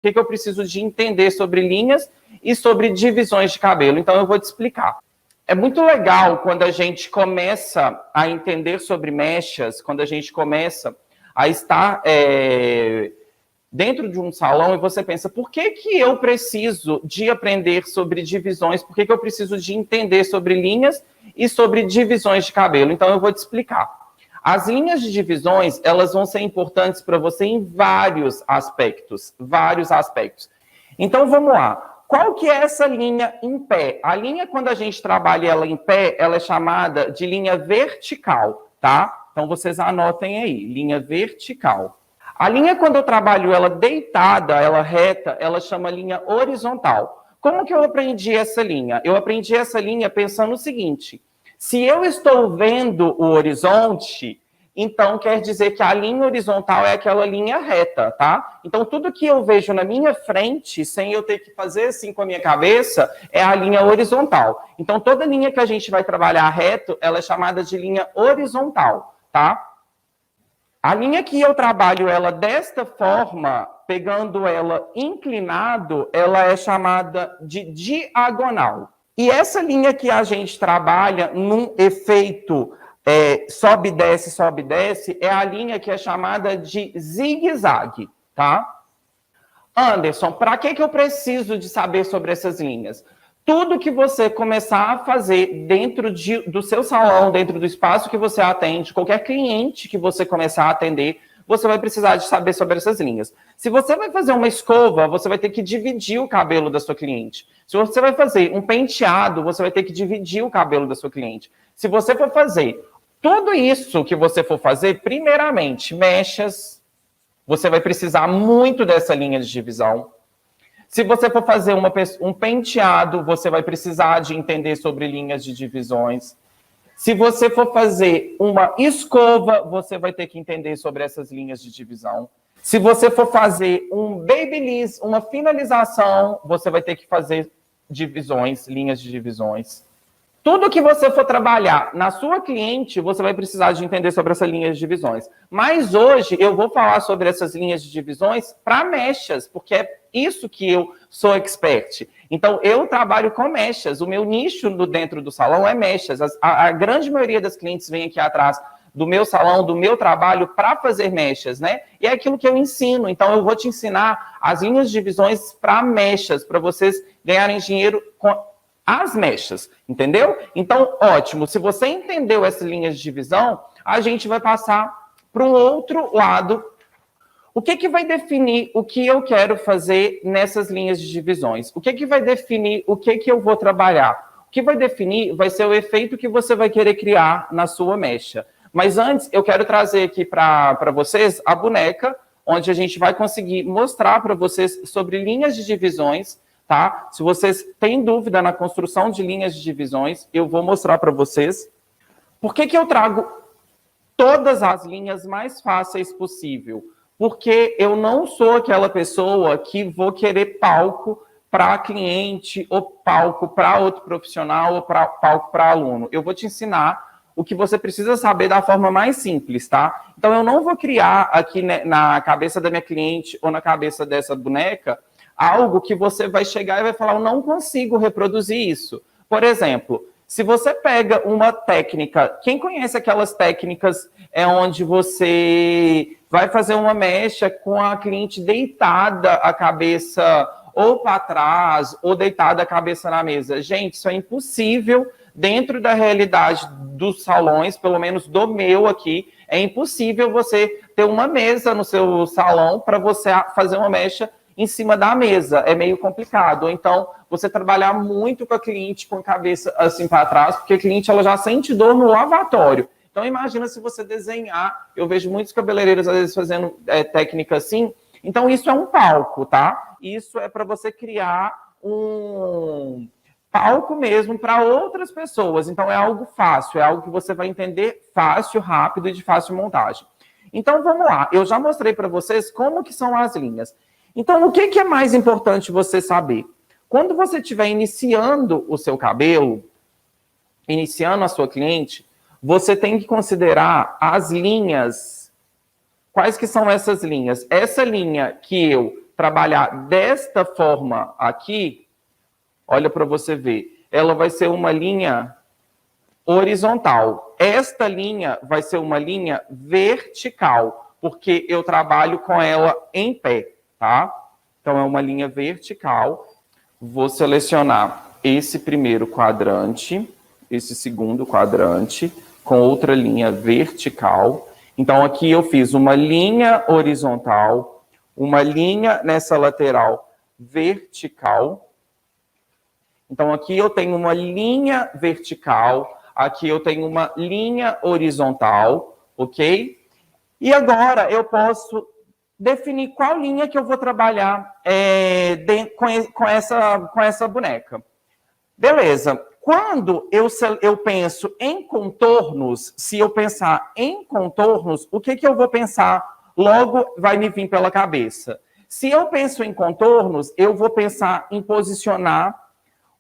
que eu preciso de entender sobre linhas e sobre divisões de cabelo. Então, eu vou te explicar. É muito legal quando a gente começa a entender sobre mechas, quando a gente começa a estar dentro de um salão e você pensa, por que eu preciso de aprender sobre divisões? Por que eu preciso de entender sobre linhas e sobre divisões de cabelo? Então, eu vou te explicar. As linhas de divisões, elas vão ser importantes para você em vários aspectos. Então, vamos lá. Qual que é essa linha em pé? A linha, quando a gente trabalha ela em pé, ela é chamada de linha vertical, tá? Então, vocês anotem aí, linha vertical. A linha, quando eu trabalho ela deitada, ela reta, ela chama linha horizontal. Como que eu aprendi essa linha? Eu aprendi essa linha pensando o seguinte: se eu estou vendo o horizonte, então quer dizer que a linha horizontal é aquela linha reta, tá? Então, tudo que eu vejo na minha frente, sem eu ter que fazer assim com a minha cabeça, é a linha horizontal. Então, toda linha que a gente vai trabalhar reto, ela é chamada de linha horizontal, tá? A linha que eu trabalho ela desta forma, pegando ela inclinado, ela é chamada de diagonal. E essa linha que a gente trabalha num efeito sobe, desce, é a linha que é chamada de zigue-zague, tá? Anderson, para que eu preciso de saber sobre essas linhas? Tudo que você começar a fazer dentro do seu salão, dentro do espaço que você atende, qualquer cliente que você começar a atender, você vai precisar de saber sobre essas linhas. Se você vai fazer uma escova, você vai ter que dividir o cabelo da sua cliente. Se você vai fazer um penteado, você vai ter que dividir o cabelo da sua cliente. Se você for fazer tudo isso que você for fazer, primeiramente, mechas, você vai precisar muito dessa linha de divisão. Se você for fazer um penteado, você vai precisar de entender sobre linhas de divisões. Se você for fazer uma escova, você vai ter que entender sobre essas linhas de divisão. Se você for fazer um babyliss, uma finalização, você vai ter que fazer divisões, linhas de divisões. Tudo que você for trabalhar na sua cliente, você vai precisar de entender sobre essas linhas de divisões. Mas hoje eu vou falar sobre essas linhas de divisões para mechas, porque é isso que eu sou expert. Então, eu trabalho com mechas. O meu nicho dentro do salão é mechas. A grande maioria das clientes vem aqui atrás do meu salão, do meu trabalho, para fazer mechas, né? E é aquilo que eu ensino. Então, eu vou te ensinar as linhas de divisões para mechas, para vocês ganharem dinheiro com as mechas, entendeu? Então, ótimo. Se você entendeu essas linhas de divisão, a gente vai passar para um outro lado. O que vai definir o que eu quero fazer nessas linhas de divisões? O que vai definir o que eu vou trabalhar? O que vai definir vai ser o efeito que você vai querer criar na sua mecha. Mas antes, eu quero trazer aqui para vocês a boneca, onde a gente vai conseguir mostrar para vocês sobre linhas de divisões, tá? Se vocês têm dúvida na construção de linhas de divisões, eu vou mostrar para vocês. Por que eu trago todas as linhas mais fáceis possível? Porque eu não sou aquela pessoa que vou querer palco para cliente, ou palco para outro profissional, ou palco para aluno. Eu vou te ensinar o que você precisa saber da forma mais simples, tá? Então, eu não vou criar aqui na cabeça da minha cliente ou na cabeça dessa boneca algo que você vai chegar e vai falar, eu não consigo reproduzir isso. Por exemplo, se você pega uma técnica, quem conhece aquelas técnicas onde você vai fazer uma mecha com a cliente deitada a cabeça ou para trás, ou deitada a cabeça na mesa? Gente, isso é impossível dentro da realidade dos salões, pelo menos do meu aqui. É impossível você ter uma mesa no seu salão para você fazer uma mecha em cima da mesa, é meio complicado. Ou então, você trabalhar muito com a cliente com a cabeça assim para trás, porque a cliente ela já sente dor no lavatório. Então, imagina se você desenhar, eu vejo muitos cabeleireiros às vezes fazendo técnica assim. Então, isso é um palco, tá? Isso é para você criar um palco mesmo para outras pessoas. Então, é algo fácil, é algo que você vai entender fácil, rápido e de fácil montagem. Então, vamos lá. Eu já mostrei para vocês como que são as linhas. Então, o que é mais importante você saber? Quando você estiver iniciando o seu cabelo, iniciando a sua cliente, você tem que considerar as linhas. Quais que são essas linhas? Essa linha que eu trabalhar desta forma aqui, olha para você ver, ela vai ser uma linha horizontal. Esta linha vai ser uma linha vertical, porque eu trabalho com ela em pé, tá? Então, é uma linha vertical. Vou selecionar esse primeiro quadrante, esse segundo quadrante, com outra linha vertical. Então, aqui eu fiz uma linha horizontal, uma linha nessa lateral vertical. Então, aqui eu tenho uma linha vertical, aqui eu tenho uma linha horizontal, ok? E agora eu posso definir qual linha que eu vou trabalhar com essa boneca. Beleza. Quando eu penso em contornos, se eu pensar em contornos, o que eu vou pensar? Logo vai me vir pela cabeça. Se eu penso em contornos, eu vou pensar em posicionar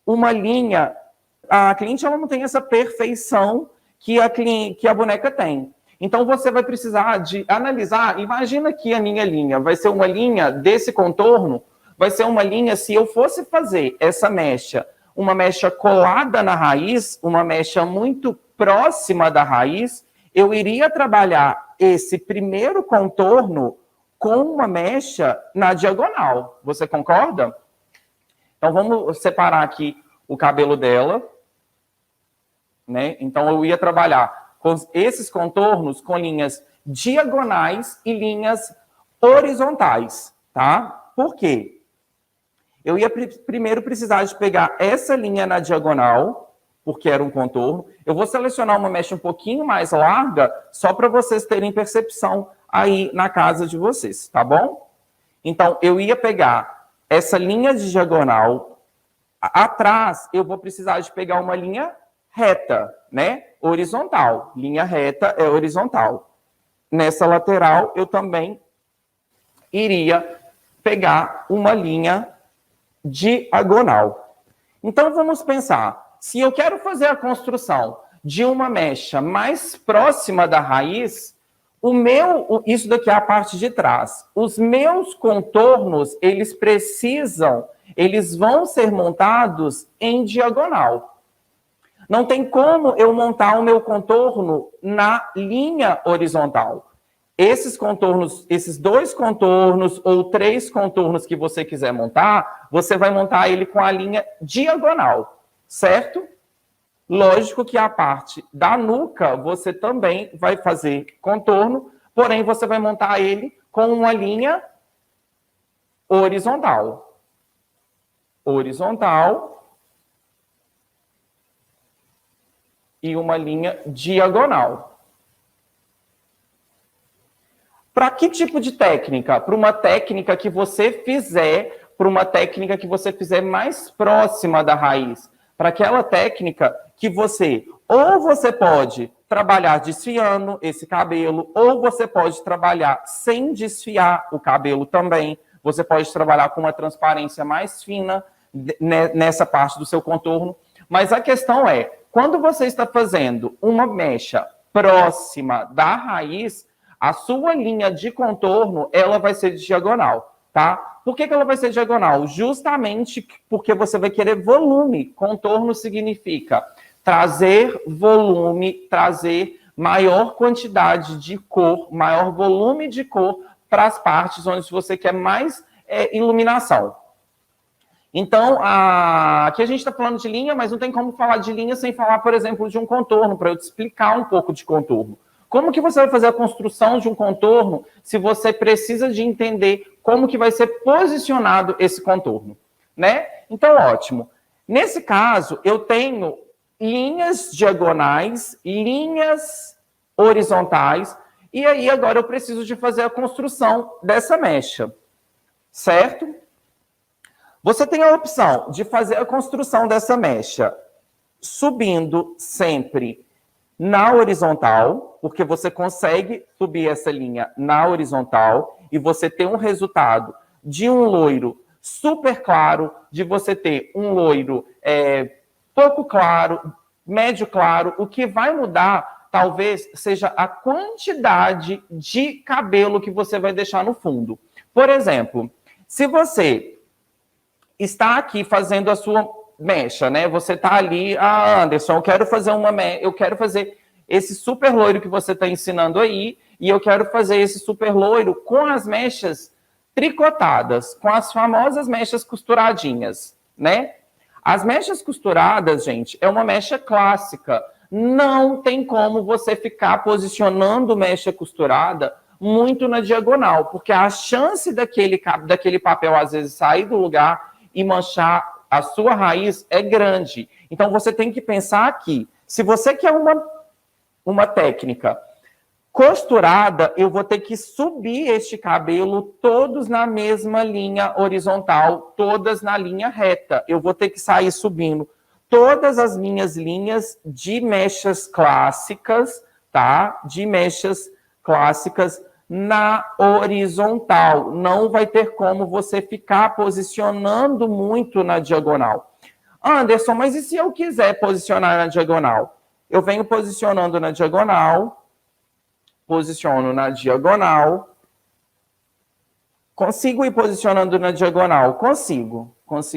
uma linha. A cliente ela não tem essa perfeição que a boneca tem. Então, você vai precisar de analisar. Imagina que a minha linha vai ser uma linha desse contorno, vai ser uma linha, se eu fosse fazer essa mecha, uma mecha colada na raiz, uma mecha muito próxima da raiz, eu iria trabalhar esse primeiro contorno com uma mecha na diagonal. Você concorda? Então, vamos separar aqui o cabelo dela, né? Então, eu ia trabalhar com esses contornos com linhas diagonais e linhas horizontais, tá? Por quê? Eu ia primeiro precisar de pegar essa linha na diagonal, porque era um contorno. Eu vou selecionar uma mecha um pouquinho mais larga, só para vocês terem percepção aí na casa de vocês, tá bom? Então, eu ia pegar essa linha de diagonal. Atrás, eu vou precisar de pegar uma linha reta, né? Horizontal. Linha reta é horizontal. Nessa lateral, eu também iria pegar uma linha diagonal. Então, vamos pensar. Se eu quero fazer a construção de uma mecha mais próxima da raiz, isso daqui é a parte de trás. Os meus contornos, eles vão ser montados em diagonal. Não tem como eu montar o meu contorno na linha horizontal. Esses contornos, esses 2 contornos ou 3 contornos que você quiser montar, você vai montar ele com a linha diagonal, certo? Lógico que a parte da nuca você também vai fazer contorno, porém você vai montar ele com uma linha horizontal. Horizontal. E uma linha diagonal. Para que tipo de técnica? Para uma técnica que você fizer, mais próxima da raiz. Para aquela técnica que você pode trabalhar desfiando esse cabelo, ou você pode trabalhar sem desfiar o cabelo também. Você pode trabalhar com uma transparência mais fina nessa parte do seu contorno. Mas a questão é, quando você está fazendo uma mecha próxima da raiz, a sua linha de contorno, ela vai ser diagonal, tá? Por que ela vai ser diagonal? Justamente porque você vai querer volume. Contorno significa trazer volume, trazer maior quantidade de cor, maior volume de cor para as partes onde você quer mais iluminação. Então, aqui a gente está falando de linha, mas não tem como falar de linha sem falar, por exemplo, de um contorno, para eu te explicar um pouco de contorno. Como que você vai fazer a construção de um contorno se você precisa de entender como que vai ser posicionado esse contorno, né? Então, ótimo. Nesse caso, eu tenho linhas diagonais, linhas horizontais, e aí agora eu preciso de fazer a construção dessa mecha, certo? Você tem a opção de fazer a construção dessa mecha subindo sempre na horizontal, porque você consegue subir essa linha na horizontal e você ter um resultado de um loiro super claro, de você ter um loiro pouco claro, médio claro. O que vai mudar, talvez, seja a quantidade de cabelo que você vai deixar no fundo. Por exemplo, Se você está aqui fazendo a sua mecha, né? Você está ali, Anderson, eu quero fazer esse super loiro que você está ensinando aí, e eu quero fazer esse super loiro com as mechas tricotadas, com as famosas mechas costuradinhas, né? As mechas costuradas, gente, é uma mecha clássica. Não tem como você ficar posicionando mecha costurada muito na diagonal, porque a chance daquele papel, às vezes, sair do lugar e manchar a sua raiz é grande. Então, você tem que pensar aqui. Se você quer uma técnica costurada, eu vou ter que subir este cabelo todos na mesma linha horizontal, todas na linha reta. Eu vou ter que sair subindo todas as minhas linhas de mechas clássicas, tá? De mechas clássicas na horizontal. Não vai ter como você ficar posicionando muito na diagonal. Anderson, mas e se eu quiser posicionar na diagonal? Eu venho posicionando na diagonal, posiciono na diagonal. Consigo ir posicionando na diagonal? Consigo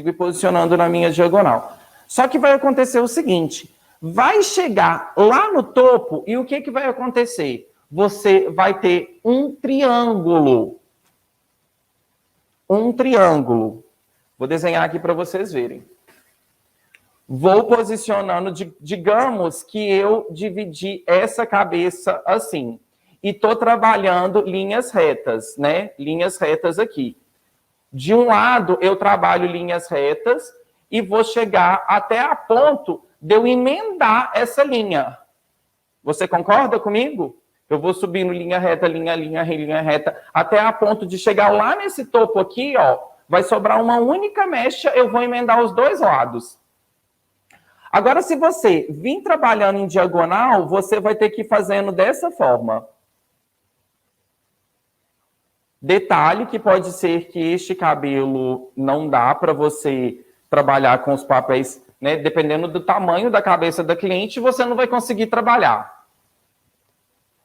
ir posicionando na minha diagonal. Só que vai acontecer o seguinte, vai chegar lá no topo e o que vai acontecer? Você vai ter um triângulo. Um triângulo. Vou desenhar aqui para vocês verem. Vou posicionando, digamos que eu dividi essa cabeça assim. E estou trabalhando linhas retas, né? Linhas retas aqui. De um lado, eu trabalho linhas retas e vou chegar até a ponto de eu emendar essa linha. Você concorda comigo? Eu vou subindo linha reta, linha reta, até a ponto de chegar lá nesse topo aqui, ó. Vai sobrar uma única mecha, eu vou emendar os dois lados. Agora, se você vir trabalhando em diagonal, você vai ter que ir fazendo dessa forma. Detalhe que pode ser que este cabelo não dá para você trabalhar com os papéis, né? Dependendo do tamanho da cabeça da cliente, você não vai conseguir trabalhar.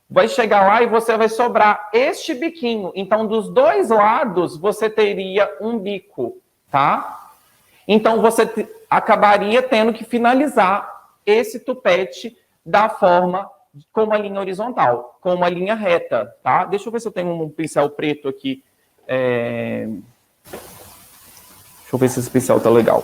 Vai chegar lá e você vai sobrar este biquinho. Então, dos dois lados, você teria um bico, tá? Então, você acabaria tendo que finalizar esse tupete da forma com uma linha horizontal, com uma linha reta, tá? Deixa eu ver se eu tenho um pincel preto aqui. Deixa eu ver se esse pincel tá legal.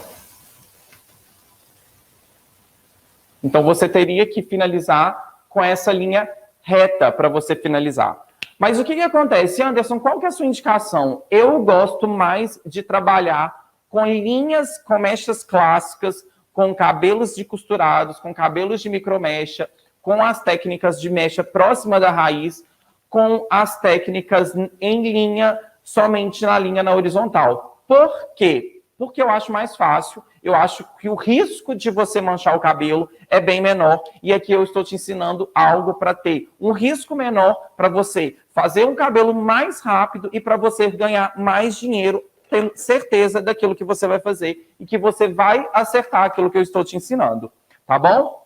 Então, você teria que finalizar com essa linha reta para você finalizar. Mas o que acontece, Anderson? Qual que é a sua indicação? Eu gosto mais de trabalhar com linhas, com mechas clássicas, com cabelos de costurados, com cabelos de micromecha, com as técnicas de mecha próxima da raiz, com as técnicas em linha, somente na horizontal. Por quê? Porque eu acho mais fácil, eu acho que o risco de você manchar o cabelo é bem menor, e aqui eu estou te ensinando algo para ter um risco menor para você fazer um cabelo mais rápido e para você ganhar mais dinheiro, tendo certeza daquilo que você vai fazer e que você vai acertar aquilo que eu estou te ensinando, tá bom?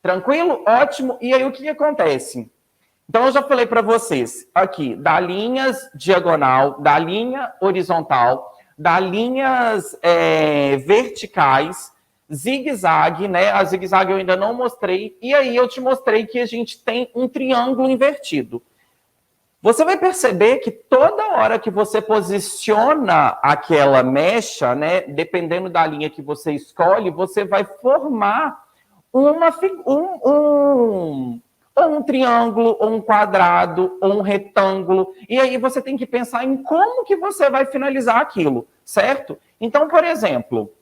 Tranquilo? Ótimo. E aí, o que acontece? Então, eu já falei para vocês aqui, da linhas diagonal, da linha horizontal, da linhas verticais, zigue-zague, né? A zigue-zague eu ainda não mostrei. E aí, eu te mostrei que a gente tem um triângulo invertido. Você vai perceber que toda hora que você posiciona aquela mecha, né? Dependendo da linha que você escolhe, você vai formar um triângulo, ou um quadrado, ou um retângulo. E aí você tem que pensar em como que você vai finalizar aquilo, certo? Então, por exemplo,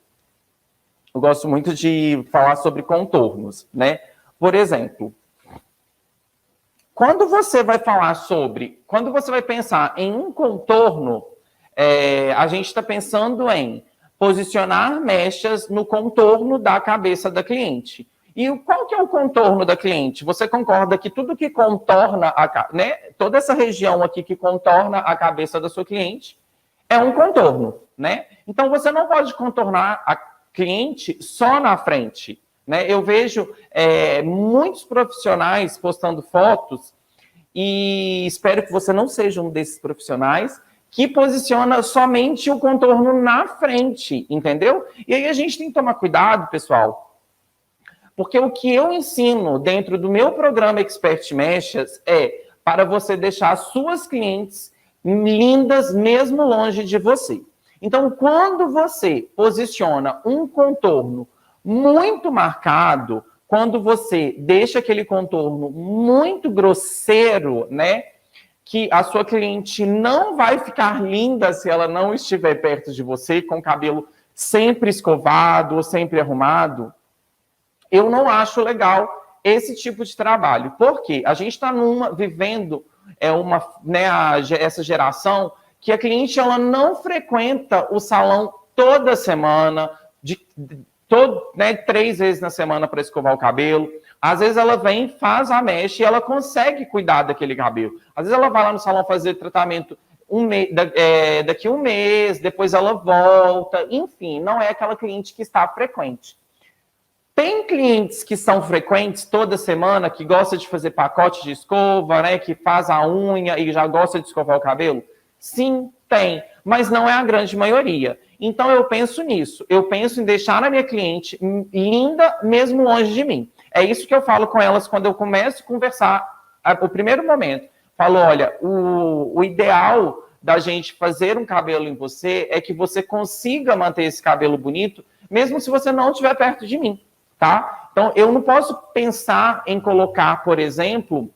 eu gosto muito de falar sobre contornos, né? Por exemplo, quando você vai pensar em um contorno, a gente está pensando em posicionar mechas no contorno da cabeça da cliente. E qual que é o contorno da cliente? Você concorda que tudo que contorna, né, toda essa região aqui que contorna a cabeça da sua cliente é um contorno, né? Então, você não pode contornar a cliente só na frente, né? Eu vejo muitos profissionais postando fotos, e espero que você não seja um desses profissionais, que posiciona somente o contorno na frente, entendeu? E aí a gente tem que tomar cuidado, pessoal, porque o que eu ensino dentro do meu programa Expert Mechas é para você deixar as suas clientes lindas mesmo longe de você. Então, quando você posiciona um contorno muito marcado, quando você deixa aquele contorno muito grosseiro, né, que a sua cliente não vai ficar linda se ela não estiver perto de você, com o cabelo sempre escovado ou sempre arrumado, eu não acho legal esse tipo de trabalho. Por quê? A gente está vivendo essa geração que a cliente ela não frequenta o salão toda semana, 3 vezes na semana para escovar o cabelo. Às vezes ela vem, faz a mecha e ela consegue cuidar daquele cabelo. Às vezes ela vai lá no salão fazer tratamento daqui a um mês, depois ela volta. Enfim, não é aquela cliente que está frequente. Tem clientes que são frequentes toda semana, que gosta de fazer pacote de escova, né, que faz a unha e já gosta de escovar o cabelo? Sim, tem, mas não é a grande maioria. Então eu penso nisso, eu penso em deixar a minha cliente linda mesmo longe de mim. É isso que eu falo com elas quando eu começo a conversar, o primeiro momento. Falo, olha, o ideal da gente fazer um cabelo em você é que você consiga manter esse cabelo bonito, mesmo se você não estiver perto de mim. Tá? Então, eu não posso pensar em colocar, por exemplo,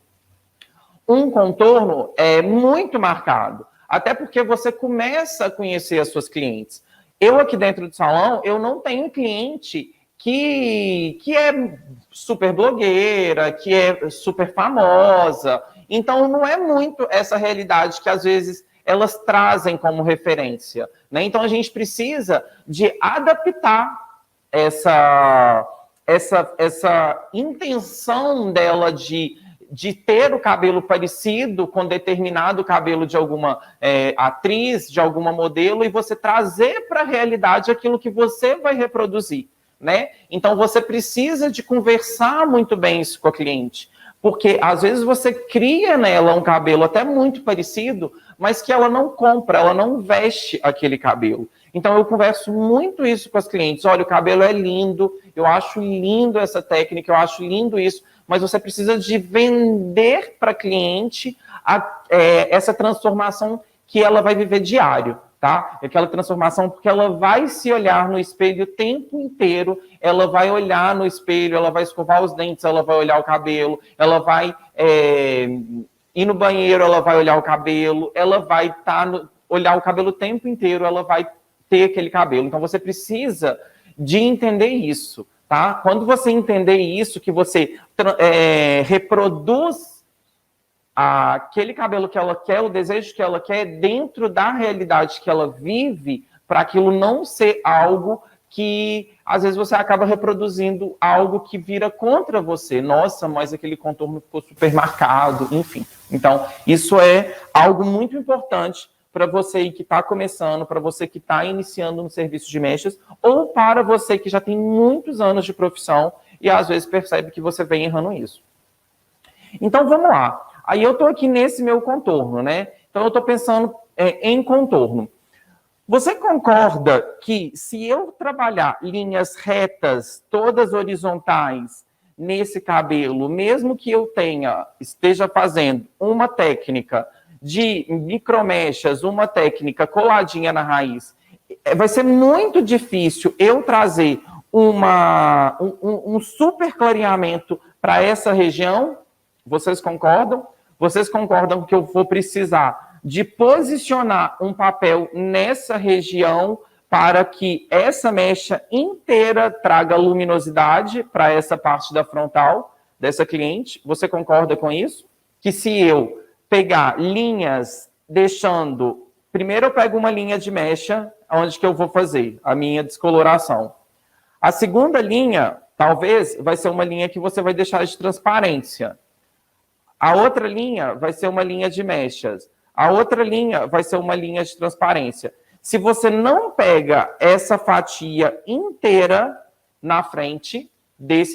um contorno muito marcado. Até porque você começa a conhecer as suas clientes. Eu aqui dentro do salão, eu não tenho cliente que é super blogueira, que é super famosa. Então, não é muito essa realidade que, às vezes, elas trazem como referência. Né? Então, a gente precisa de adaptar essa intenção dela de ter o cabelo parecido com determinado cabelo de alguma atriz, de alguma modelo, e você trazer para a realidade aquilo que você vai reproduzir, né? Então, você precisa de conversar muito bem isso com a cliente, porque às vezes você cria nela um cabelo até muito parecido, mas que ela não compra, ela não veste aquele cabelo. Então, eu converso muito isso com as clientes. Olha, o cabelo é lindo, eu acho lindo essa técnica, eu acho lindo isso, mas você precisa de vender para a cliente essa transformação que ela vai viver diário, tá? Aquela transformação porque ela vai se olhar no espelho o tempo inteiro, ela vai olhar no espelho, ela vai escovar os dentes, ela vai olhar o cabelo, ela vai ir no banheiro, ela vai olhar o cabelo, ela vai olhar o cabelo o tempo inteiro, ela vai ter aquele cabelo. Então, você precisa de entender isso, tá? Quando você entender isso, que você reproduz aquele cabelo que ela quer, o desejo que ela quer, dentro da realidade que ela vive, para aquilo não ser algo que, às vezes, você acaba reproduzindo algo que vira contra você. Nossa, mas aquele contorno ficou super marcado, enfim. Então, isso é algo muito importante para você que está começando, para você que está iniciando no serviço de mechas, ou para você que já tem muitos anos de profissão e às vezes percebe que você vem errando isso. Então, vamos lá. Aí eu estou aqui nesse meu contorno, né? Então, eu estou pensando em contorno. Você concorda que se eu trabalhar linhas retas, todas horizontais, nesse cabelo, mesmo que eu esteja fazendo uma técnica de micromechas, uma técnica coladinha na raiz, vai ser muito difícil eu trazer um super clareamento para essa região? Vocês concordam? Vocês concordam que eu vou precisar de posicionar um papel nessa região para que essa mecha inteira traga luminosidade para essa parte da frontal dessa cliente? Você concorda com isso? Que se eu pegar linhas deixando... Primeiro eu pego uma linha de mecha, onde que eu vou fazer a minha descoloração. A segunda linha, talvez, vai ser uma linha que você vai deixar de transparência. A outra linha vai ser uma linha de mechas. A outra linha vai ser uma linha de transparência. Se você não pega essa fatia inteira na frente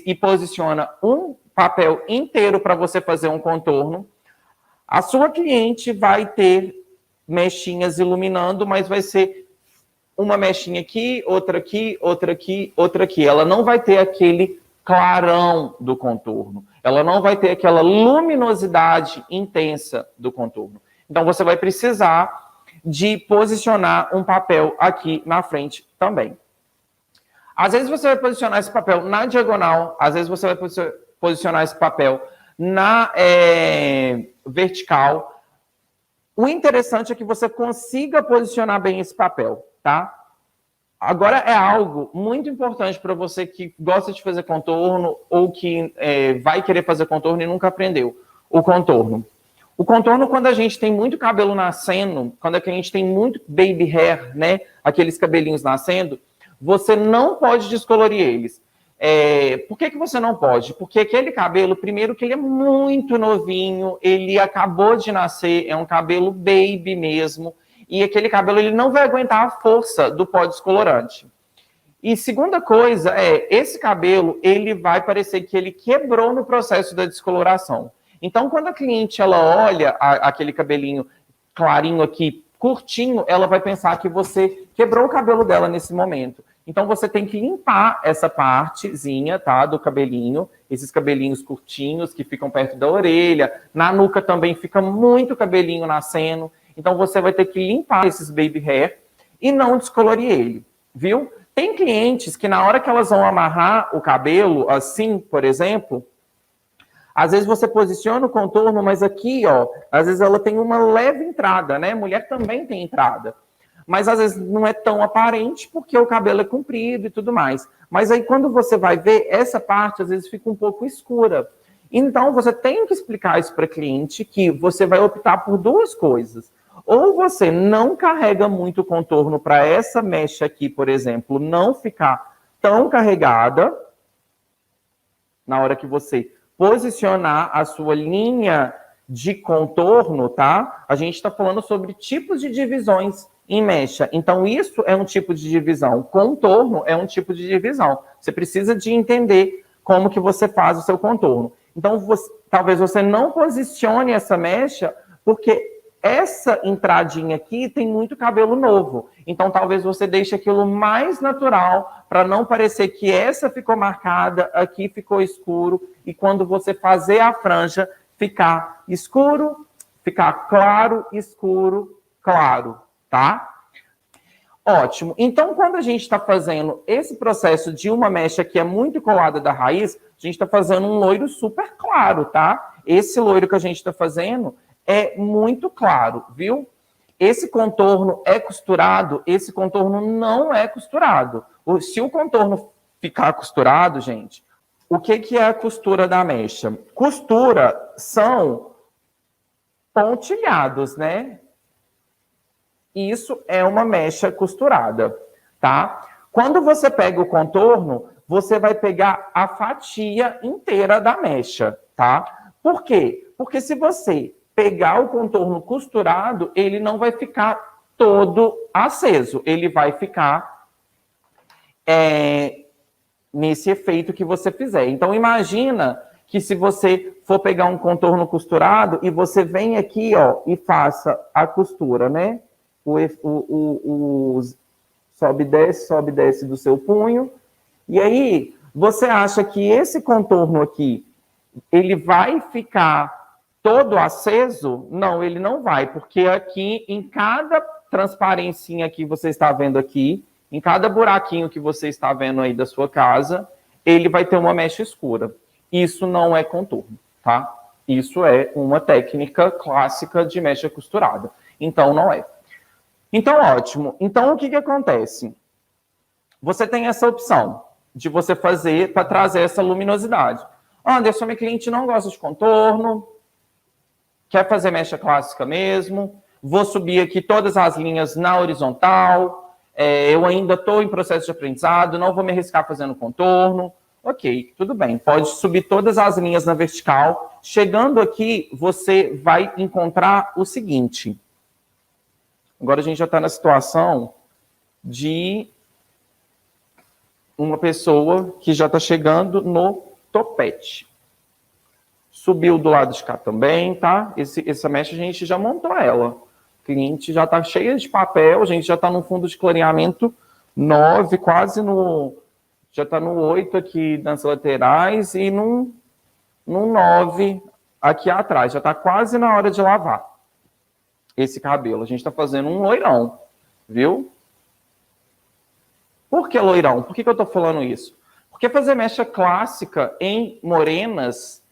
e posiciona um papel inteiro para você fazer um contorno, a sua cliente vai ter mechinhas iluminando, mas vai ser uma mechinha aqui, outra aqui, outra aqui, outra aqui. Ela não vai ter aquele clarão do contorno. Ela não vai ter aquela luminosidade intensa do contorno. Então, você vai precisar de posicionar um papel aqui na frente também. Às vezes, você vai posicionar esse papel na diagonal, às vezes, você vai posicionar esse papel na vertical. O interessante é que você consiga posicionar bem esse papel, tá? Agora, é algo muito importante para você que gosta de fazer contorno ou que vai querer fazer contorno e nunca aprendeu. O contorno. O contorno, quando a gente tem muito cabelo nascendo, quando a gente tem muito baby hair, né? Aqueles cabelinhos nascendo, você não pode descolorir eles. Por que você não pode? Porque aquele cabelo, primeiro que ele é muito novinho, ele acabou de nascer, é um cabelo baby mesmo, e aquele cabelo ele não vai aguentar a força do pó descolorante. E segunda coisa esse cabelo, ele vai parecer que ele quebrou no processo da descoloração. Então, quando a cliente ela olha aquele cabelinho clarinho aqui, curtinho, ela vai pensar que você quebrou o cabelo dela nesse momento. Então, você tem que limpar essa partezinha, tá, do cabelinho, esses cabelinhos curtinhos que ficam perto da orelha. Na nuca também fica muito cabelinho nascendo. Então, você vai ter que limpar esses baby hair e não descolorir ele, viu? Tem clientes que na hora que elas vão amarrar o cabelo, assim, por exemplo, às vezes você posiciona o contorno, mas aqui, ó, às vezes ela tem uma leve entrada, né? Mulher também tem entrada. Mas às vezes não é tão aparente porque o cabelo é comprido e tudo mais. Mas aí quando você vai ver, essa parte às vezes fica um pouco escura. Então você tem que explicar isso para a cliente que você vai optar por duas coisas. Ou você não carrega muito o contorno para essa mecha aqui, por exemplo, não ficar tão carregada na hora que você posicionar a sua linha de contorno, tá? A gente está falando sobre tipos de divisões em mecha. Então, isso é um tipo de divisão. Contorno é um tipo de divisão. Você precisa de entender como que você faz o seu contorno. Então, talvez você não posicione essa mecha, porque essa entradinha aqui tem muito cabelo novo. Então, talvez você deixe aquilo mais natural, para não parecer que essa ficou marcada, aqui ficou escuro, e quando você fazer a franja, ficar escuro, ficar claro, escuro, claro. Tá? Ótimo. Então, quando a gente está fazendo esse processo de uma mecha que é muito colada da raiz, a gente está fazendo um loiro super claro, tá? Esse loiro que a gente está fazendo é muito claro, viu? Esse contorno é costurado, esse contorno não é costurado. Se o contorno ficar costurado, gente, o que é a costura da mecha? Costura são pontilhados, né? Isso é uma mecha costurada, tá? Quando você pega o contorno, você vai pegar a fatia inteira da mecha, tá? Por quê? Porque se você pegar o contorno costurado, ele não vai ficar todo aceso. Ele vai ficar nesse efeito que você fizer. Então, imagina que se você for pegar um contorno costurado e você vem aqui, ó, e faça a costura, né? Sobe e desce do seu punho. E aí, você acha que esse contorno aqui, ele vai ficar todo aceso? Não, ele não vai, porque aqui, em cada transparencinha que você está vendo aqui, em cada buraquinho que você está vendo aí da sua casa, ele vai ter uma mecha escura. Isso não é contorno, tá? Isso é uma técnica clássica de mecha costurada. Então, não é. Então, ótimo. Então, o que acontece? Você tem essa opção de você fazer para trazer essa luminosidade. Anderson, minha cliente não gosta de contorno, quer fazer mecha clássica mesmo, vou subir aqui todas as linhas na horizontal, eu ainda estou em processo de aprendizado, não vou me arriscar fazendo contorno. Ok, tudo bem. Pode subir todas as linhas na vertical. Chegando aqui, você vai encontrar o seguinte... Agora a gente já está na situação de uma pessoa que já está chegando no topete. Subiu do lado de cá também, tá? Essa mecha a gente já montou ela. cliente já está cheia de papel, a gente já está no fundo de clareamento 9, quase no... Já está no 8 aqui nas laterais e no 9 aqui atrás. Já está quase na hora de lavar esse cabelo. A gente está fazendo um loirão, viu? Por que loirão? Por que eu estou falando isso? Porque fazer mecha clássica em morenas,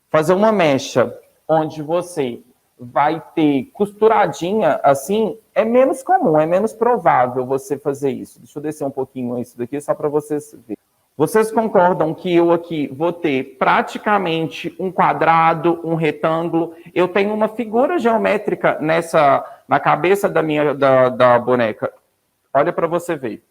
fazer uma mecha onde você vai ter costuradinha assim, é menos comum, é menos provável você fazer isso. Deixa eu descer um pouquinho isso daqui, só para vocês verem. Vocês concordam que eu aqui vou ter praticamente um quadrado, um retângulo? Eu tenho uma figura geométrica na cabeça da boneca. Olha para você ver.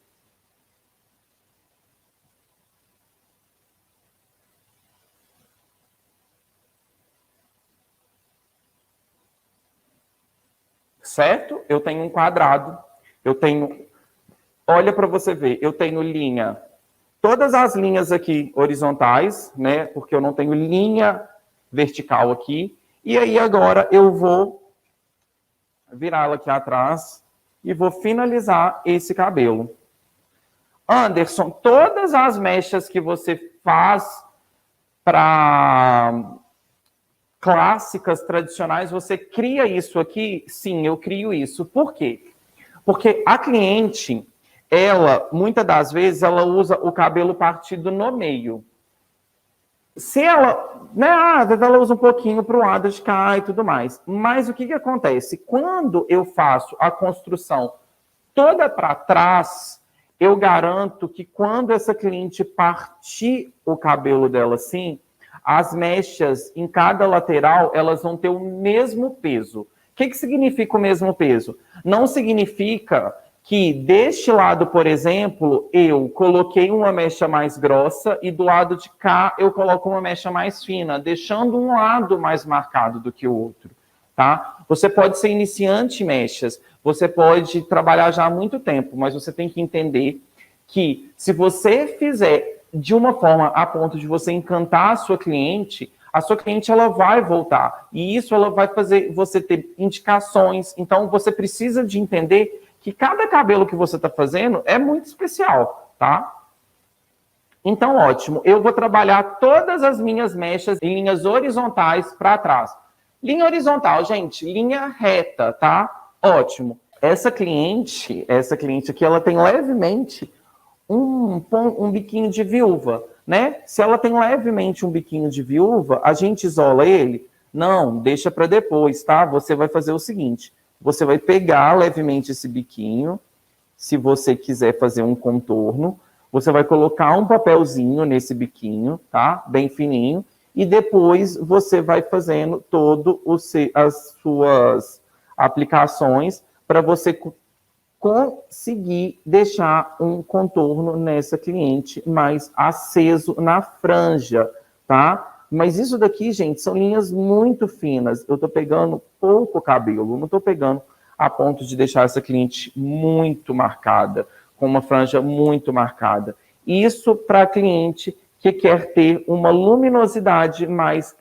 Certo? Eu tenho um quadrado, eu tenho... Olha para você ver, eu tenho linha... Todas as linhas aqui horizontais, né? Porque eu não tenho linha vertical aqui. E aí agora eu vou virá-la aqui atrás e vou finalizar esse cabelo. Anderson, todas as mechas que você faz para clássicas, tradicionais, você cria isso aqui? Sim, eu crio isso. Por quê? Porque a cliente... ela, muitas das vezes, ela usa o cabelo partido no meio. Se ela, né, ela usa um pouquinho para o lado de cá e tudo mais. Mas o que acontece? Quando eu faço a construção toda para trás, eu garanto que quando essa cliente partir o cabelo dela assim, as mechas em cada lateral, elas vão ter o mesmo peso. O que significa o mesmo peso? Não significa... que deste lado, por exemplo, eu coloquei uma mecha mais grossa e do lado de cá eu coloco uma mecha mais fina, deixando um lado mais marcado do que o outro, tá? Você pode ser iniciante em mechas, você pode trabalhar já há muito tempo, mas você tem que entender que se você fizer de uma forma a ponto de você encantar a sua cliente ela vai voltar. E isso ela vai fazer você ter indicações. Então, você precisa de entender que cada cabelo que você está fazendo é muito especial, tá? Então, ótimo. Eu vou trabalhar todas as minhas mechas em linhas horizontais para trás. Linha horizontal, gente, linha reta, tá? Ótimo. Essa cliente aqui, ela tem levemente um biquinho de viúva, né? Se ela tem levemente um biquinho de viúva, a gente isola ele? Não, deixa para depois, tá? Você vai fazer o seguinte... Você vai pegar levemente esse biquinho, se você quiser fazer um contorno, você vai colocar um papelzinho nesse biquinho, tá? Bem fininho, e depois você vai fazendo as suas aplicações para você conseguir deixar um contorno nessa cliente mais aceso na franja, tá? Mas isso daqui, gente, são linhas muito finas. Eu estou pegando pouco cabelo, não estou pegando a ponto de deixar essa cliente muito marcada, com uma franja muito marcada. Isso para a cliente que quer ter uma luminosidade mais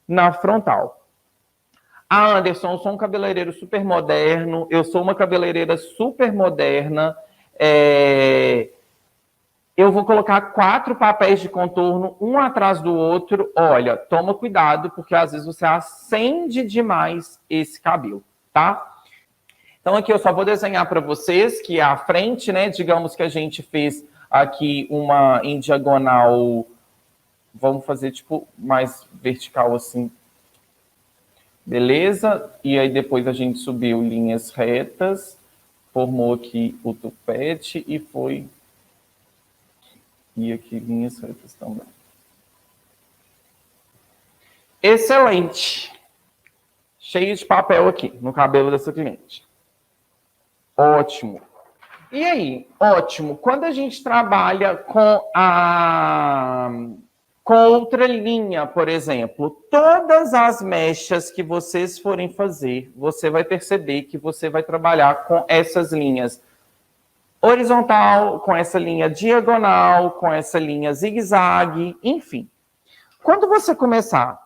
na frontal. Ah, Anderson, eu sou um cabeleireiro super moderno, eu sou uma cabeleireira super moderna, eu vou colocar 4 papéis de contorno, um atrás do outro. Olha, toma cuidado, porque às vezes você acende demais esse cabelo, tá? Então aqui eu só vou desenhar para vocês que a frente, né, digamos que a gente fez aqui uma em diagonal, vamos fazer tipo mais vertical assim. Beleza? E aí depois a gente subiu linhas retas, formou aqui o tupete e foi... E aqui linhas retas também. Excelente. Cheio de papel aqui no cabelo dessa cliente. Ótimo. E aí? Ótimo. Quando a gente trabalha com outra linha, por exemplo, todas as mechas que vocês forem fazer, você vai perceber que você vai trabalhar com essas linhas horizontal, com essa linha diagonal, com essa linha zigue-zague, enfim. Quando você começar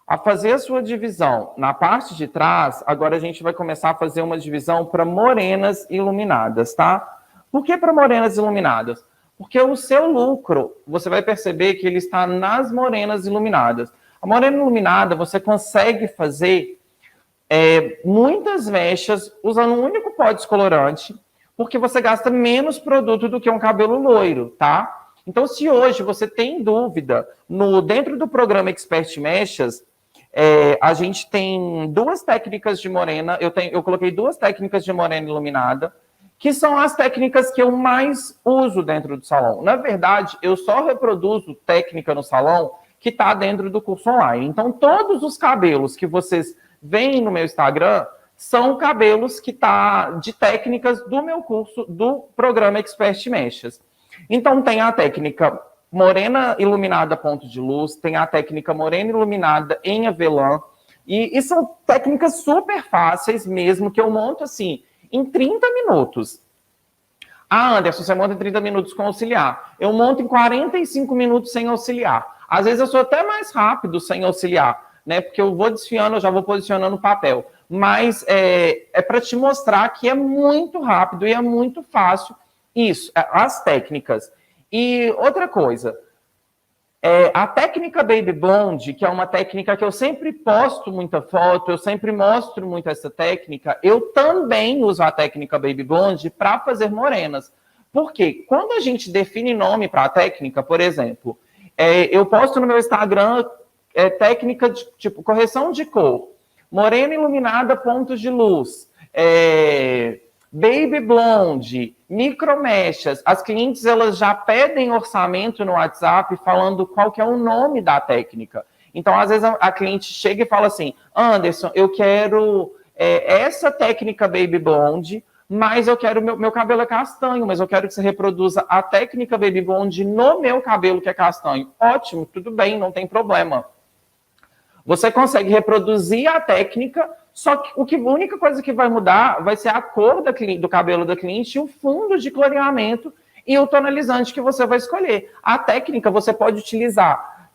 A fazer a sua divisão na parte de trás, agora a gente vai começar a fazer uma divisão para morenas iluminadas, tá? Por que para morenas iluminadas? Porque o seu lucro, você vai perceber que ele está nas morenas iluminadas. A morena iluminada, você consegue fazer muitas mechas usando um único pó descolorante, porque você gasta menos produto do que um cabelo loiro, tá? Então, se hoje você tem dúvida, dentro do programa Expert Mechas, a gente tem 2 técnicas de morena, eu coloquei 2 técnicas de morena iluminada, que são as técnicas que eu mais uso dentro do salão. Na verdade, eu só reproduzo técnica no salão que está dentro do curso online. Então, todos os cabelos que vocês veem no meu Instagram são cabelos que tá de técnicas do meu curso, do programa Expert Mechas. Então, tem a técnica morena iluminada ponto de luz, tem a técnica morena iluminada em avelã, e são técnicas super fáceis mesmo, que eu monto assim, em 30 minutos. Ah, Anderson, você monta em 30 minutos com auxiliar. Eu monto em 45 minutos sem auxiliar. Às vezes eu sou até mais rápido sem auxiliar, né? Porque eu vou desfiando, eu já vou posicionando o papel. Mas é para te mostrar que é muito rápido e é muito fácil isso, as técnicas. E outra coisa, a técnica Baby Blonde, que é uma técnica que eu sempre posto muita foto, eu sempre mostro muito essa técnica, eu também uso a técnica Baby Blonde para fazer morenas. Porque quando a gente define nome para a técnica, por exemplo, eu posto no meu Instagram técnica de tipo correção de cor, morena iluminada pontos de luz, Baby Blonde, micromechas. As clientes elas já pedem orçamento no WhatsApp falando qual que é o nome da técnica. Então, às vezes, a cliente chega e fala assim, Anderson, eu quero essa técnica Baby Blonde, mas eu quero, meu cabelo é castanho, mas eu quero que você reproduza a técnica Baby Blonde no meu cabelo que é castanho. Ótimo, tudo bem, não tem problema. Você consegue reproduzir a técnica, só que a única coisa que vai mudar vai ser a cor do cabelo da cliente, o fundo de clareamento e o tonalizante que você vai escolher. A técnica você pode utilizar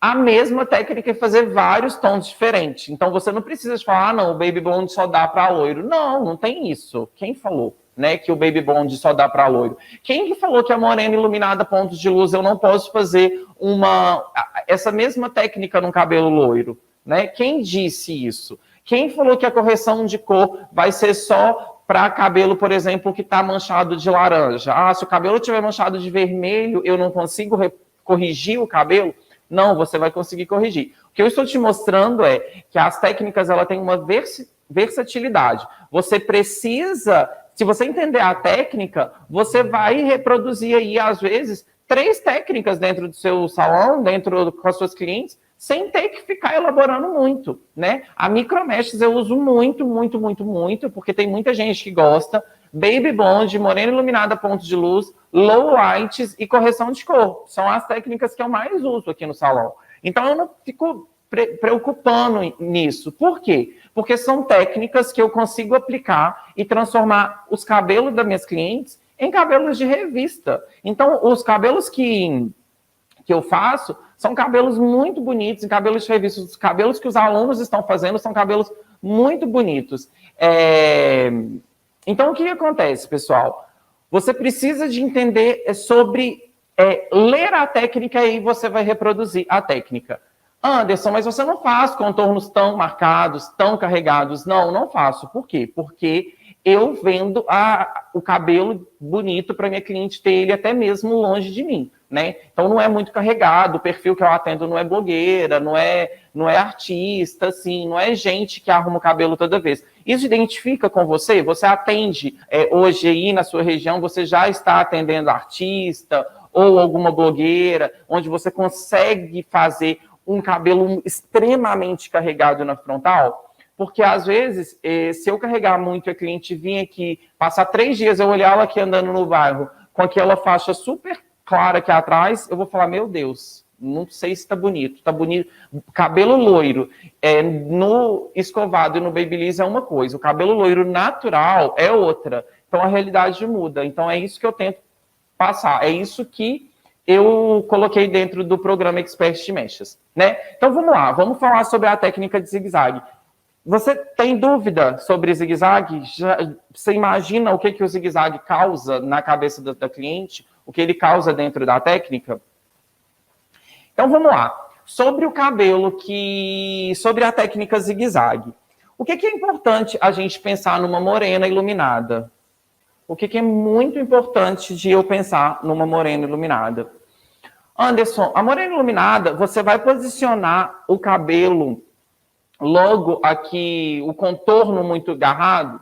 a mesma técnica e fazer vários tons diferentes. Então você não precisa falar, não, o Baby Blonde só dá para loiro. Não, não tem isso. Quem falou, né, que o Baby Blonde só dá para loiro? Quem que falou que a morena iluminada pontos de luz eu não posso fazer essa mesma técnica no cabelo loiro, né? Quem disse isso? Quem falou que a correção de cor vai ser só para cabelo, por exemplo, que está manchado de laranja? Ah, se o cabelo estiver manchado de vermelho, eu não consigo corrigir o cabelo? Não, você vai conseguir corrigir. O que eu estou te mostrando é que as técnicas ela têm uma versatilidade. Você precisa, se você entender a técnica, você vai reproduzir aí, às vezes, 3 técnicas dentro do seu salão, com as suas clientes, sem ter que ficar elaborando muito, né? A micromechas eu uso muito, muito, muito, muito, porque tem muita gente que gosta. Baby Blonde, morena iluminada pontos de luz, low lights e correção de cor. São as técnicas que eu mais uso aqui no salão. Então eu não fico preocupando nisso. Por quê? Porque são técnicas que eu consigo aplicar e transformar os cabelos das minhas clientes em cabelos de revista. Então, os cabelos que eu faço são cabelos muito bonitos, em cabelos de revista. Os cabelos que os alunos estão fazendo são cabelos muito bonitos. Então, o que acontece, pessoal? Você precisa de entender sobre ler a técnica e você vai reproduzir a técnica. Anderson, mas você não faz contornos tão marcados, tão carregados. Não, não faço. Por quê? Porque eu vendo o cabelo bonito para minha cliente ter ele até mesmo longe de mim, né? Então não é muito carregado, o perfil que eu atendo não é blogueira, não é artista, assim, não é gente que arruma o cabelo toda vez. Isso identifica com você? Você atende hoje aí na sua região, você já está atendendo artista ou alguma blogueira, onde você consegue fazer um cabelo extremamente carregado na frontal? Porque, às vezes, se eu carregar muito e a cliente vir aqui, passar 3 dias, eu olhar ela aqui andando no bairro, com aquela faixa super clara aqui atrás, eu vou falar, meu Deus, não sei se tá bonito. Cabelo loiro, no escovado e no Babyliss é uma coisa, o cabelo loiro natural é outra. Então, a realidade muda. Então, é isso que eu tento passar, é isso que eu coloquei dentro do programa Expert de Mechas, né? Então vamos lá, vamos falar sobre a técnica de zigue-zague. Você tem dúvida sobre zigue-zague? Você imagina o que o zigue-zague causa na cabeça da cliente? O que ele causa dentro da técnica? Então vamos lá. Sobre o cabelo, sobre a técnica zigue-zague. O que é importante a gente pensar numa morena iluminada? O que é muito importante de eu pensar numa morena iluminada? Anderson, a morena iluminada, você vai posicionar o cabelo logo aqui, o contorno muito agarrado.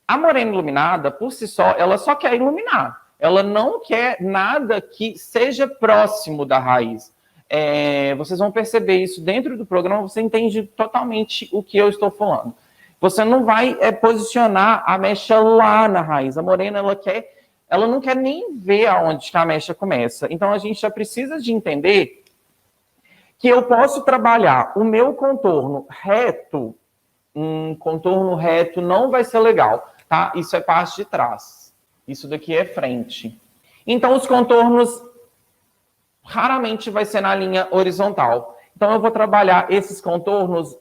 A morena iluminada, por si só, ela só quer iluminar. Ela não quer nada que seja próximo da raiz. Vocês vão perceber isso dentro do programa, você entende totalmente o que eu estou falando. Você não vai posicionar a mecha lá na raiz. A morena, ela não quer nem ver aonde que a mecha começa. Então, a gente já precisa de entender que eu posso trabalhar o meu contorno reto. Contorno reto não vai ser legal, tá? Isso é parte de trás. Isso daqui é frente. Então, os contornos raramente vai ser na linha horizontal. Então, eu vou trabalhar esses contornos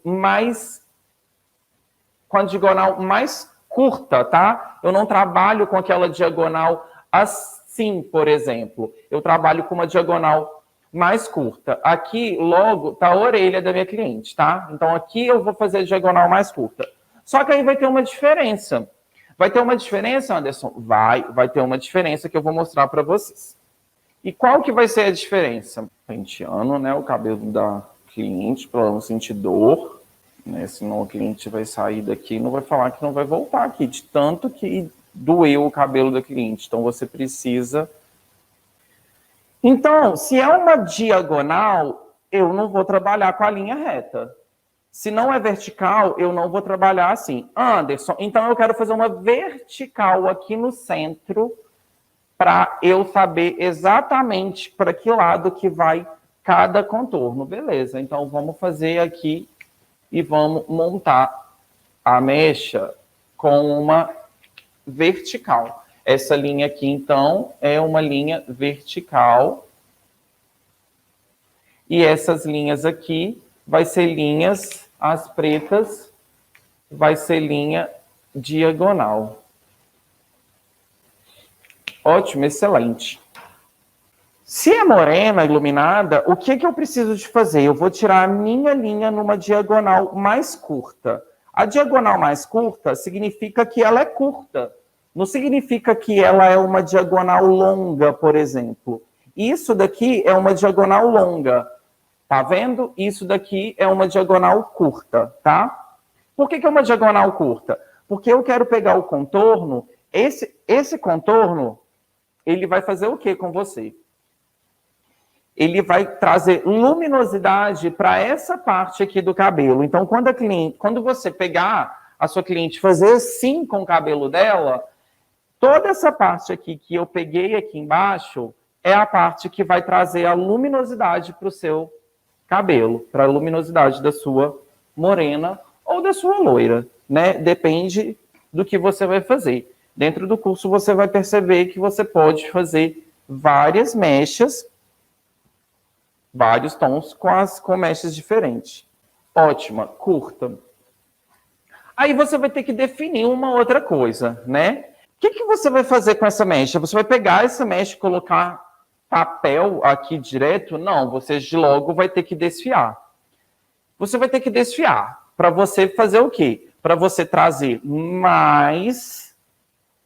com a diagonal mais curta, tá? Eu não trabalho com aquela diagonal assim, por exemplo. Eu trabalho com uma diagonal mais curta. Aqui, logo, tá a orelha da minha cliente, tá? Então, aqui eu vou fazer a diagonal mais curta. Só que aí vai ter uma diferença. Vai ter uma diferença, Anderson? Vai ter uma diferença que eu vou mostrar para vocês. E qual que vai ser a diferença? Penteando, né, o cabelo da cliente para ela não sentir dor, né? Senão o cliente vai sair daqui e não vai falar que não vai voltar aqui, de tanto que doeu o cabelo da cliente. Então, você precisa... Então, se é uma diagonal, eu não vou trabalhar com a linha reta. Se não é vertical, eu não vou trabalhar assim. Anderson, então eu quero fazer uma vertical aqui no centro para eu saber exatamente para que lado que vai cada contorno. Beleza, então vamos fazer aqui e vamos montar a mecha com uma vertical. Essa linha aqui, então, é uma linha vertical. E essas linhas aqui vai ser linhas, as pretas, vai ser linha diagonal. Ótimo, excelente. Se é morena, iluminada, o que eu preciso de fazer? Eu vou tirar a minha linha numa diagonal mais curta. A diagonal mais curta significa que ela é curta. Não significa que ela é uma diagonal longa, por exemplo. Isso daqui é uma diagonal longa. Tá vendo? Isso daqui é uma diagonal curta, tá? Por que é uma diagonal curta? Porque eu quero pegar o contorno, esse contorno, ele vai fazer o que com você? Ele vai trazer luminosidade para essa parte aqui do cabelo. Então, quando você pegar a sua cliente e fazer assim com o cabelo dela, toda essa parte aqui que eu peguei aqui embaixo é a parte que vai trazer a luminosidade para o seu cabelo, para a luminosidade da sua morena ou da sua loira, né? Depende do que você vai fazer. Dentro do curso você vai perceber que você pode fazer várias mechas, vários tons com mechas diferentes. Ótima, curta. Aí você vai ter que definir uma outra coisa, né? O que você vai fazer com essa mecha? Você vai pegar essa mecha e colocar papel aqui direto? Não, você de logo vai ter que desfiar. Você vai ter que desfiar para você fazer o quê? Para você trazer mais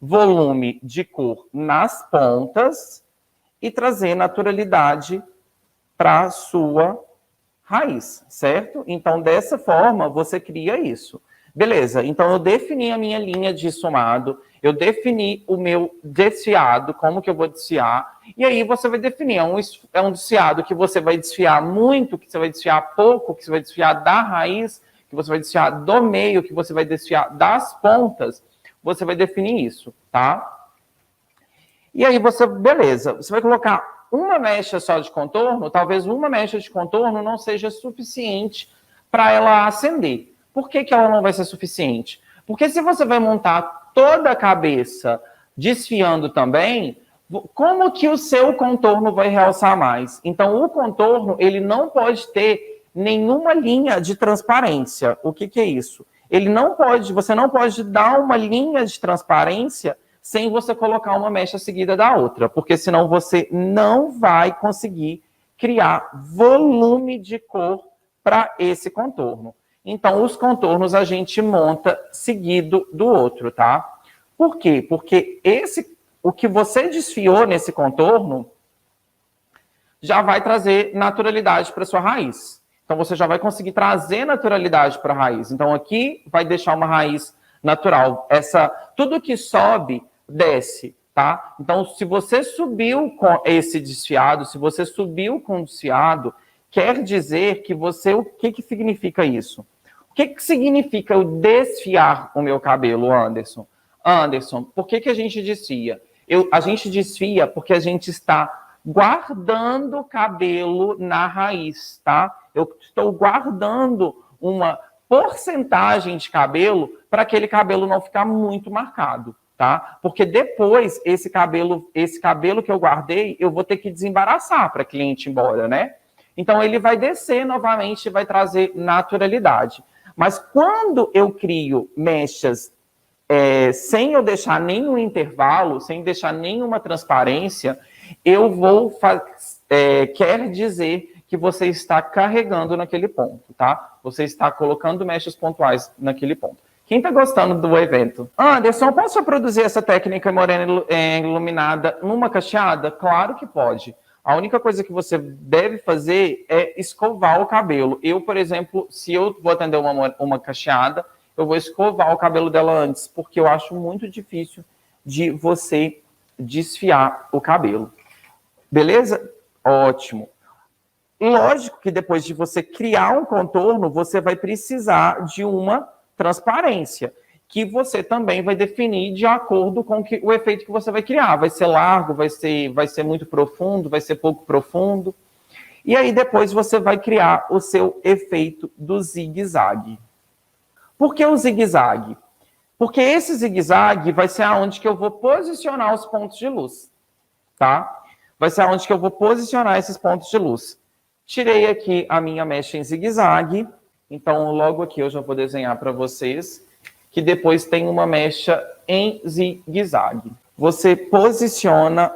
volume de cor nas pontas e trazer naturalidade para a sua raiz, certo? Então, dessa forma, você cria isso. Beleza, então eu defini a minha linha de somado, eu defini o meu desfiado, como que eu vou desfiar, e aí você vai definir, é um desfiado que você vai desfiar muito, que você vai desfiar pouco, que você vai desfiar da raiz, que você vai desfiar do meio, que você vai desfiar das pontas, você vai definir isso, tá? E aí beleza, você vai colocar uma mecha só de contorno, talvez uma mecha de contorno não seja suficiente para ela acender. Por que ela não vai ser suficiente? Porque se você vai montar toda a cabeça desfiando também, Como que o seu contorno vai realçar mais? Então, o contorno, ele não pode ter nenhuma linha de transparência. O que é isso? Você não pode dar uma linha de transparência sem você colocar uma mecha seguida da outra, porque senão você não vai conseguir criar volume de cor para esse contorno. Então, os contornos a gente monta seguido do outro, tá? Por quê? Porque o que você desfiou nesse contorno já vai trazer naturalidade para sua raiz. Então, você já vai conseguir trazer naturalidade para a raiz. Então, aqui vai deixar uma raiz natural. Tudo que sobe, desce, tá? Então, se você subiu com esse desfiado, se você subiu com o desfiado, quer dizer que o que significa isso? O que significa eu desfiar o meu cabelo, Anderson? Anderson, por que a gente desfia? A gente desfia porque a gente está guardando o cabelo na raiz, tá? Eu estou guardando uma porcentagem de cabelo para aquele cabelo não ficar muito marcado, tá? Porque depois, esse cabelo que eu guardei, eu vou ter que desembaraçar para cliente ir embora, né? Então, ele vai descer novamente e vai trazer naturalidade. Mas quando eu crio mechas sem eu deixar nenhum intervalo, sem deixar nenhuma transparência, quer dizer que você está carregando naquele ponto, tá? Você está colocando mechas pontuais naquele ponto. Quem está gostando do evento? Anderson, posso produzir essa técnica morena iluminada numa cacheada? Claro que pode. A única coisa que você deve fazer é escovar o cabelo. Eu, por exemplo, se eu vou atender uma cacheada, eu vou escovar o cabelo dela antes, porque eu acho muito difícil de você desfiar o cabelo. Beleza? Ótimo. Lógico que depois de você criar um contorno, você vai precisar de uma transparência, que você também vai definir de acordo com o efeito que você vai criar. Vai ser largo, vai ser muito profundo, vai ser pouco profundo. E aí depois você vai criar o seu efeito do zigue-zague. Por que o zigue-zague? Porque esse zigue-zague vai ser aonde que eu vou posicionar os pontos de luz, tá? Vai ser aonde que eu vou posicionar esses pontos de luz. Tirei aqui a minha mecha em zigue-zague, então logo aqui eu já vou desenhar para vocês que depois tem uma mecha em zigue-zague. Você posiciona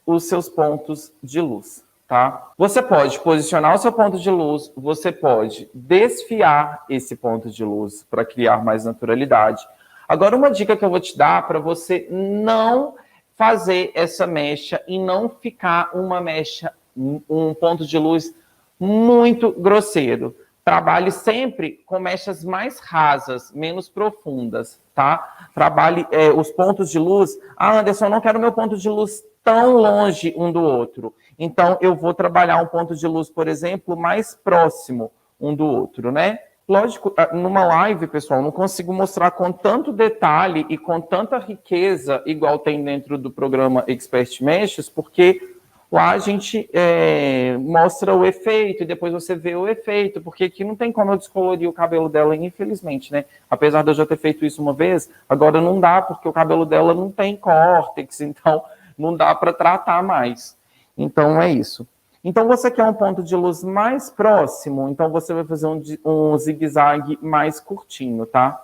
os seus pontos de luz, tá? Você pode posicionar o seu ponto de luz, você pode desfiar esse ponto de luz para criar mais naturalidade. Agora, uma dica que eu vou te dar para você não fazer essa mecha e não ficar um ponto de luz muito grosseiro. Trabalhe sempre com mechas mais rasas, menos profundas, tá? Trabalhe os pontos de luz. Anderson, eu não quero meu ponto de luz tão longe um do outro. Então, eu vou trabalhar um ponto de luz, por exemplo, mais próximo um do outro, né? Lógico, numa live, pessoal, não consigo mostrar com tanto detalhe e com tanta riqueza, igual tem dentro do programa Expert Meshes, porque lá a gente mostra o efeito e depois você vê o efeito, porque aqui não tem como eu descolorir o cabelo dela, infelizmente, né? Apesar de eu já ter feito isso uma vez, agora não dá, porque o cabelo dela não tem córtex, então não dá para tratar mais. Então é isso. Então você quer um ponto de luz mais próximo, então você vai fazer um zigue-zague mais curtinho, tá?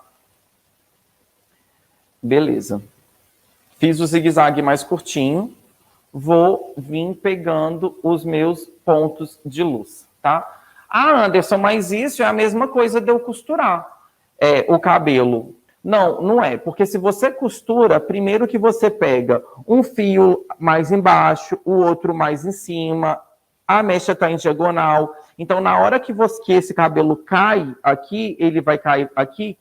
Beleza. Fiz o zigue-zague mais curtinho. Vou vir pegando os meus pontos de luz, tá? Anderson, mas isso é a mesma coisa de eu costurar o cabelo. Não, não é, porque se você costura, primeiro que você pega um fio mais embaixo, o outro mais em cima, a mecha está em diagonal, então na hora que esse cabelo cai aqui, ele vai cair aqui,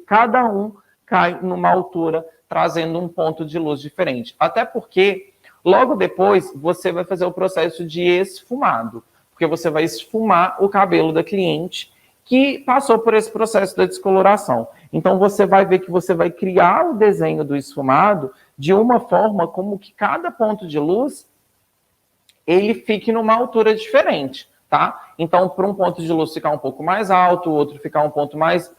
cada um cai numa altura, trazendo um ponto de luz diferente. Até porque logo depois, você vai fazer o processo de esfumado, porque você vai esfumar o cabelo da cliente que passou por esse processo da descoloração. Então, você vai ver que você vai criar o desenho do esfumado de uma forma como que cada ponto de luz ele fique numa altura diferente, tá? Então, para um ponto de luz ficar um pouco mais alto, o outro ficar um ponto mais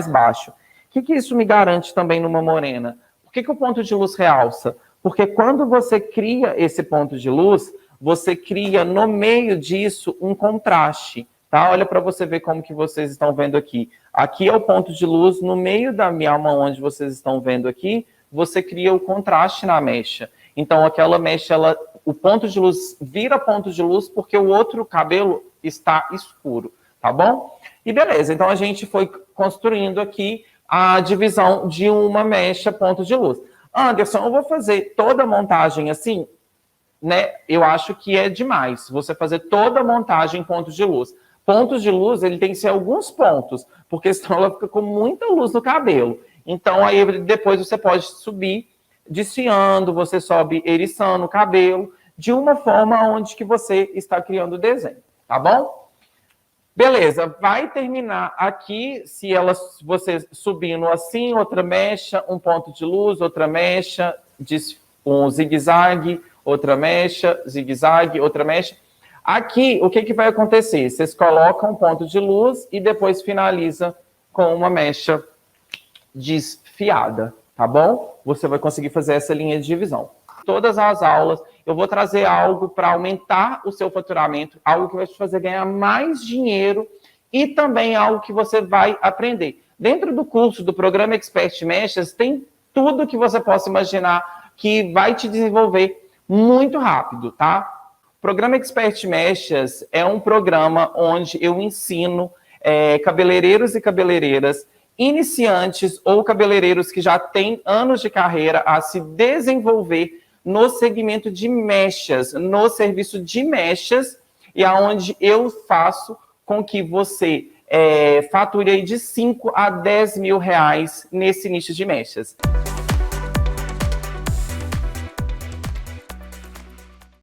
baixo. O que isso me garante também numa morena? Por que o ponto de luz realça? Porque quando você cria esse ponto de luz, você cria no meio disso um contraste, tá? Olha para você ver como que vocês estão vendo aqui. Aqui é o ponto de luz, no meio da minha alma, onde vocês estão vendo aqui, você cria o contraste na mecha. Então, aquela mecha, o ponto de luz vira ponto de luz porque o outro cabelo está escuro, tá bom? E beleza, então a gente foi construindo aqui a divisão de uma mecha ponto de luz. Anderson, eu vou fazer toda a montagem assim, né? Eu acho que é demais você fazer toda a montagem em pontos de luz. Pontos de luz, ele tem que ser alguns pontos, porque senão ela fica com muita luz no cabelo. Então, aí depois você pode subir desfiando, você sobe eriçando o cabelo, de uma forma onde que você está criando o desenho, tá bom? Beleza, vai terminar aqui, se você subindo assim, outra mecha, um ponto de luz, outra mecha, um zigue-zague, outra mecha, zigue-zague, outra mecha. Aqui, o que vai acontecer? Vocês colocam um ponto de luz e depois finaliza com uma mecha desfiada, tá bom? Você vai conseguir fazer essa linha de divisão. Todas as aulas, eu vou trazer algo para aumentar o seu faturamento, algo que vai te fazer ganhar mais dinheiro e também algo que você vai aprender. Dentro do curso do programa Expert Mechas, tem tudo que você possa imaginar que vai te desenvolver muito rápido, tá? O programa Expert Mechas é um programa onde eu ensino cabeleireiros e cabeleireiras iniciantes ou cabeleireiros que já têm anos de carreira a se desenvolver no segmento de mechas, no serviço de mechas, e aonde eu faço com que você fature aí de 5 a 10 mil reais nesse nicho de mechas.